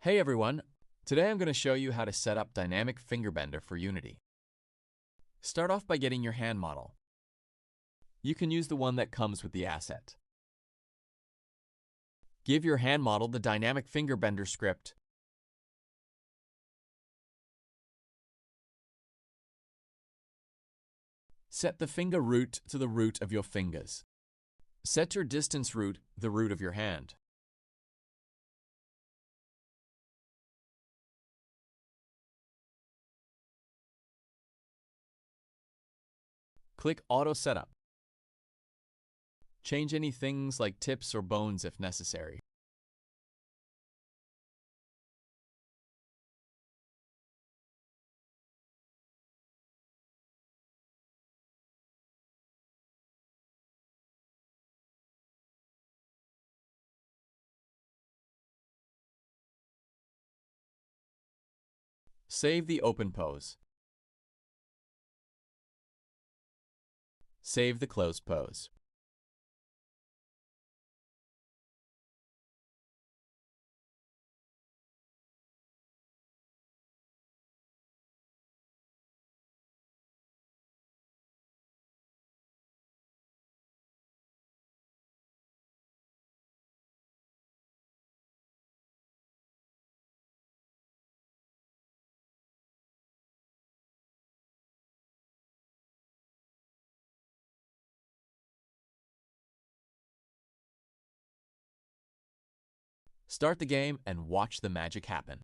Hey everyone! Today I'm going to show you how to set up Dynamic Finger Bender for Unity. Start off by getting your hand model. You can use the one that comes with the asset. Give your hand model the Dynamic Finger Bender script. Set the finger root to the root of your fingers. Set your distance root the root of your hand. Click Auto Setup. Change any things like tips or bones if necessary. Save the open pose. Save the closed pose. Start the game and watch the magic happen.